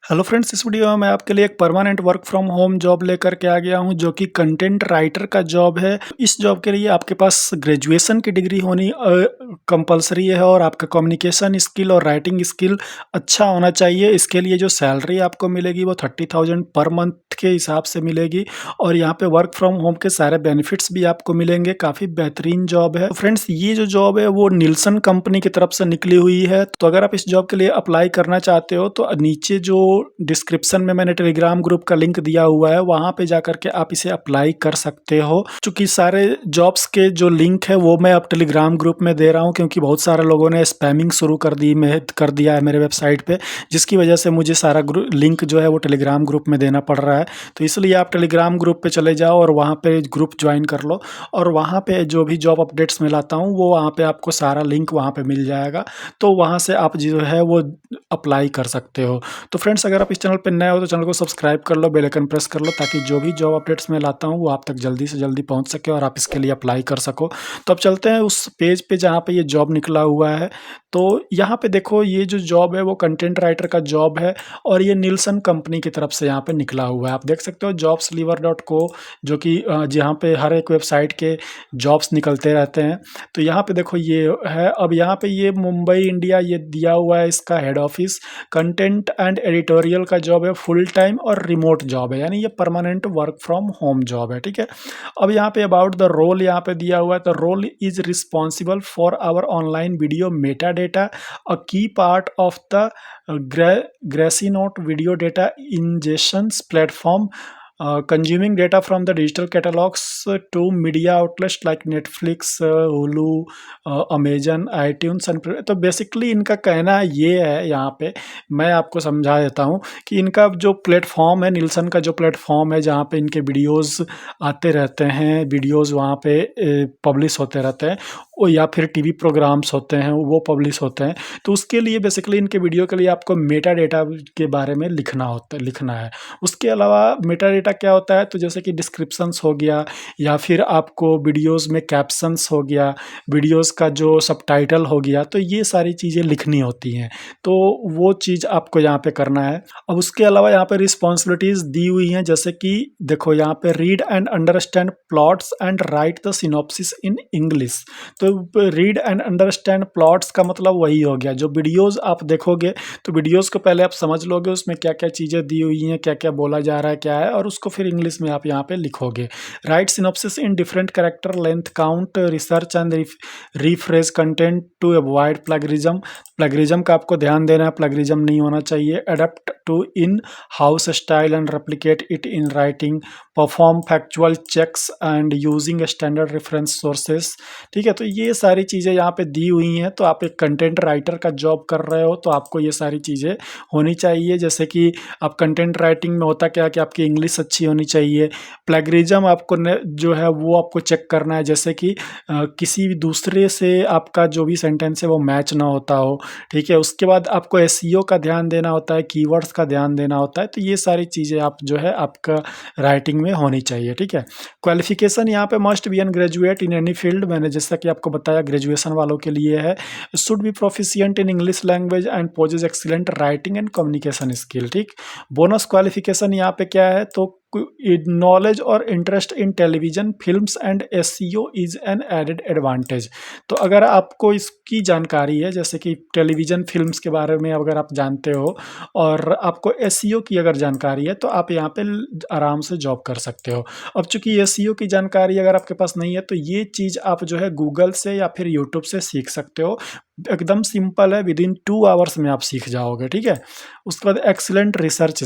Hello friends, इस video में मैं आपके लिए एक permanent work from home job लेकर के आ गया हूं जो कि कंटेंट राइटर का जॉब है। इस जॉब के लिए आपके पास ग्रेजुएशन की डिग्री होनी कंपलसरी है और आपका कम्युनिकेशन स्किल और राइटिंग स्किल अच्छा होना चाहिए। इसके लिए जो सैलरी आपको मिलेगी वो 30,000 पर मंथ के हिसाब से मिलेगी और यहाँ पे वर्क फ्रॉम होम के सारे बेनिफिट्स भी आपको मिलेंगे। काफ़ी बेहतरीन जॉब है। तो फ्रेंड्स, ये जो जॉब है वो निल्सन कंपनी की तरफ से निकली हुई है। तो अगर आप इस जॉब के लिए अप्लाई करना चाहते हो तो नीचे जो डिस्क्रिप्शन में मैंने टेलीग्राम ग्रुप का लिंक दिया हुआ है, वहाँ पे जाकर के आप इसे अप्लाई कर सकते हो। चूँकि सारे जॉब्स के जो लिंक है वो मैं अब टेलीग्राम ग्रुप में दे रहा हूँ, क्योंकि बहुत सारे लोगों ने स्पैमिंग शुरू कर दिया है मेरे वेबसाइट पे, जिसकी वजह से मुझे सारा लिंक जो है वो टेलीग्राम ग्रुप में देना पड़ रहा है। तो इसलिए आप टेलीग्राम ग्रुप पे चले जाओ और वहाँ पे ग्रुप ज्वाइन कर लो और वहाँ पे जो भी जॉब अपडेट्स मैं लाता हूँ वो वहाँ पे आपको सारा लिंक वहाँ पे मिल जाएगा। तो वहाँ से आप जो है वो अप्लाई कर सकते हो। तो फ्रेंड्स, अगर आप इस चैनल पर नए हो तो चैनल को सब्सक्राइब कर लो, बेल आइकन प्रेस कर लो, ताकि जो भी जॉब अपडेट्स मैं लाता हूँ वो आप तक जल्दी से जल्दी पहुँच सके और आप इसके लिए अप्लाई कर सको। तो अब चलते हैं उस पेज पे जहाँ पे ये जॉब निकला हुआ है। तो यहाँ पे देखो, ये जो जॉब है वो कंटेंट राइटर का जॉब है और ये निल्सन कंपनी की तरफ से यहाँ पे निकला हुआ है। आप देख सकते हो jobsliver.co, जो कि जहाँ पे हर एक वेबसाइट के जॉब्स निकलते रहते हैं। तो यहाँ पे देखो ये है। अब यहाँ पे ये मुंबई इंडिया ये दिया हुआ है इसका head office. Content and editorial का जॉब है, फुल टाइम और रिमोट जॉब है, यानी ये permanent work from home job है। ठीक है। अब यहाँ पे अबाउट द रोल यहाँ पे दिया हुआ है। तो role is responsible for our online video meta data, uh key part of the Gracenote video data ingestions platform, consuming data from the digital catalogs to media outlets like Netflix, Hulu, Amazon, iTunes and तो basically इनका कहना ये है, यहाँ पे मैं आपको समझा देता हूँ कि इनका जो प्लेटफॉर्म है, निल्सन का जो प्लेटफॉर्म है जहाँ पे इनके वीडियोस आते रहते हैं, वीडियोस वहाँ पे पब्लिश होते रहते हैं, वो या फिर टीवी प्रोग्राम्स होते हैं वो पब्लिश होते हैं। तो उसके लिए बेसिकली इनके वीडियो के लिए आपको मेटा डेटा के बारे में लिखना है। उसके अलावा मेटा डेटा क्या होता है, तो जैसे कि डिस्क्रिप्शंस हो गया, या फिर आपको वीडियोस में कैप्शंस हो गया, वीडियोस का जो सबटाइटल हो गया, तो ये सारी चीज़ें लिखनी होती हैं। तो वो चीज़ आपको यहाँ पे करना है। अब उसके अलावा यहाँ पे रिस्पॉन्सिबिलिटीज़ दी हुई हैं, जैसे कि देखो यहाँ पे read and understand plots and right the synopsis in English. तो रीड एंड अंडरस्टैंड प्लॉट्स का मतलब वही हो गया, जो वीडियोस आप देखोगे तो वीडियोस को पहले आप समझ लोगे उसमें क्या क्या चीज़ें दी हुई हैं, क्या क्या बोला जा रहा है, क्या है, और उसको फिर इंग्लिश में आप यहाँ पे लिखोगे। Write synopsis in different character length count, research and refresh content to avoid plagiarism. Plagiarism का आपको ध्यान देना है, प्लगरिज्म नहीं होना चाहिए। Adapt to in house style and replicate it in writing, perform factual checks and using standard reference sources. ठीक है। तो ये सारी चीज़ें यहाँ पे दी हुई हैं। तो आप एक कंटेंट राइटर का जॉब कर रहे हो तो आपको ये सारी चीज़ें होनी चाहिए। जैसे कि आप कंटेंट राइटिंग में होता क्या है कि आपकी इंग्लिश अच्छी होनी चाहिए। प्लेगरिज्म आपको जो है वो आपको चेक करना है, जैसे कि किसी भी दूसरे से आपका जो भी सेंटेंस है वो मैच ना होता हो। ठीक है। उसके बाद आपको एसईओ का ध्यान देना होता है, कीवर्ड्स का ध्यान देना होता है। तो ये सारी चीज़ें आप जो है आपका राइटिंग में होनी चाहिए। ठीक है। क्वालिफिकेशन यहाँ पे must be an graduate in any field, मैंने जैसा कि आपको बताया ग्रेजुएशन वालों के लिए है। Should be proficient in English language and possess excellent writing and communication skill. ठीक। बोनस क्वालिफिकेशन यहाँ पे क्या है, तो नॉलेज और interest in television films and SEO is an added advantage. तो अगर आपको इसकी जानकारी है, जैसे कि टेलीविजन फिल्म्स के बारे में अगर आप जानते हो और आपको एसईओ की अगर जानकारी है, तो आप यहाँ पे आराम से जॉब कर सकते हो। अब चूंकि एसईओ की जानकारी अगर आपके पास नहीं है तो ये चीज़ आप जो है गूगल से या फिर यूट्यूब से सीख सकते हो। एकदम सिंपल है, विद इन 2 आवर्स में आप सीख जाओगे। ठीक है। उसके बाद एक्सीलेंट रिसर्च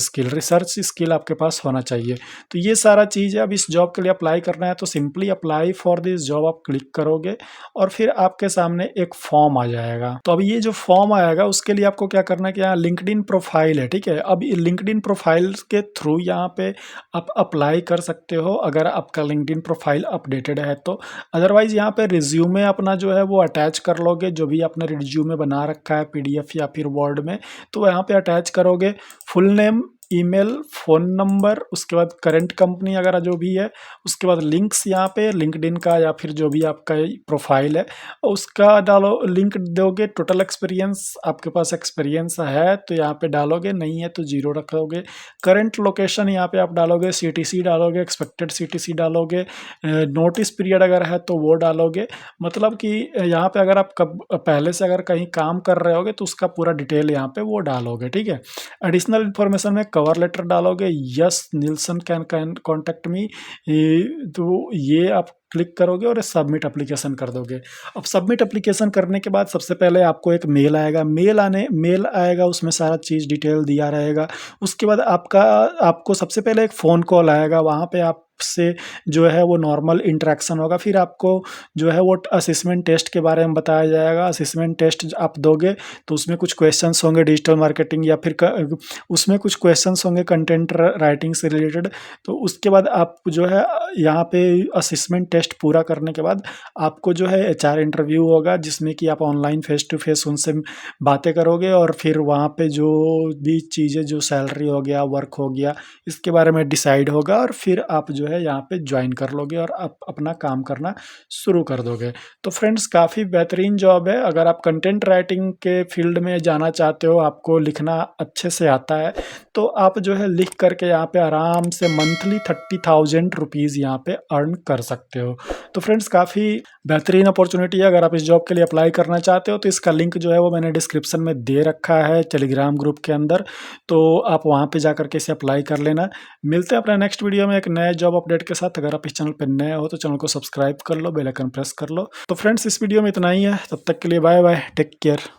स्किल आपके पास होना चाहिए। तो ये सारा चीज़ है। अब इस जॉब के लिए अप्लाई करना है तो simply apply for this job आप क्लिक करोगे और फिर आपके सामने एक फॉर्म आ जाएगा। तो अब ये जो फॉर्म आएगा उसके लिए आपको क्या करना है कि यहाँ लिंक्डइन प्रोफाइल है। ठीक है। अब लिंक्डइन प्रोफाइल के थ्रू यहाँ पे आप अप्लाई कर सकते हो अगर आपका लिंक्डइन प्रोफाइल अपडेटेड है तो। अदरवाइज यहाँ पे रिज्यूमे अपना जो है वो अटैच कर लोगे, जो भी आपने रिज्यूमे बना रखा है पीडीएफ या फिर वर्ड में, तो यहाँ पे अटैच करोगे। Full name email, phone number, उसके बाद करंट कंपनी अगर जो भी है, उसके बाद लिंक्स यहाँ पे लिंक्डइन का या फिर जो भी आपका प्रोफाइल है उसका डालो, लिंक दोगे। टोटल एक्सपीरियंस, आपके पास एक्सपीरियंस है तो यहाँ पे डालोगे, नहीं है तो जीरो रखोगे। करंट लोकेशन यहाँ पे आप डालोगे, सीटीसी डालोगे, एक्सपेक्टेड सीटीसी डालोगे, नोटिस पीरियड अगर है तो वो डालोगे। मतलब कि यहाँ पे अगर आप कब पहले से अगर कहीं काम कर रहे होगे तो उसका पूरा डिटेल यहाँ पे वो डालोगे, ठीक है। एडिशनल इन्फॉर्मेशन में कवर लेटर डालोगे, yes Nielsen can contact me, तो ये आप क्लिक करोगे और सबमिट एप्लीकेशन कर दोगे। अब सबमिट एप्लीकेशन करने के बाद सबसे पहले आपको एक मेल आएगा, मेल आएगा, उसमें सारा चीज़ डिटेल दिया रहेगा। उसके बाद आपको सबसे पहले एक फ़ोन कॉल आएगा, वहाँ पे आपसे जो है वो नॉर्मल इंटरेक्शन होगा। फिर आपको जो है वो असेसमेंट टेस्ट के बारे में बताया जाएगा। असेसमेंट टेस्ट आप दोगे तो उसमें कुछ क्वेश्चंस होंगे डिजिटल मार्केटिंग या फिर उसमें कुछ क्वेश्चंस होंगे कंटेंट राइटिंग से रिलेटेड। तो उसके बाद आप जो है यहाँ पे असेसमेंट टेस्ट पूरा करने के बाद आपको जो है एचआर इंटरव्यू होगा, जिसमें कि आप ऑनलाइन फेस टू फेस उनसे बातें करोगे और फिर वहाँ पे जो भी चीज़ें, जो सैलरी हो गया, वर्क हो गया, इसके बारे में डिसाइड होगा और फिर आप जो है यहाँ पे ज्वाइन कर लोगे और आप अपना काम करना शुरू कर दोगे। तो फ्रेंड्स काफ़ी बेहतरीन जॉब है। अगर आप कंटेंट राइटिंग के फील्ड में जाना चाहते हो, आपको लिखना अच्छे से आता है, तो आप जो है लिख करके यहाँ पे आराम से मंथली 30,000 रुपीज़ यहाँ पे अर्न कर सकते हो। तो फ्रेंड्स काफ़ी बेहतरीन अपॉर्चुनिटी है। अगर आप इस जॉब के लिए अप्लाई करना चाहते हो तो इसका लिंक जो है वो मैंने डिस्क्रिप्शन में दे रखा है टेलीग्राम ग्रुप के अंदर, तो आप वहाँ पे जा करके इसे अप्लाई कर लेना। मिलते हैं अपने नेक्स्ट वीडियो में एक नए जॉब अपडेट के साथ। अगर आप इस चैनल पर नए हो तो चैनल को सब्सक्राइब कर लो, बेल आइकन प्रेस कर लो। तो फ्रेंड्स इस वीडियो में इतना ही है, तब तक के लिए बाय बाय, टेक केयर।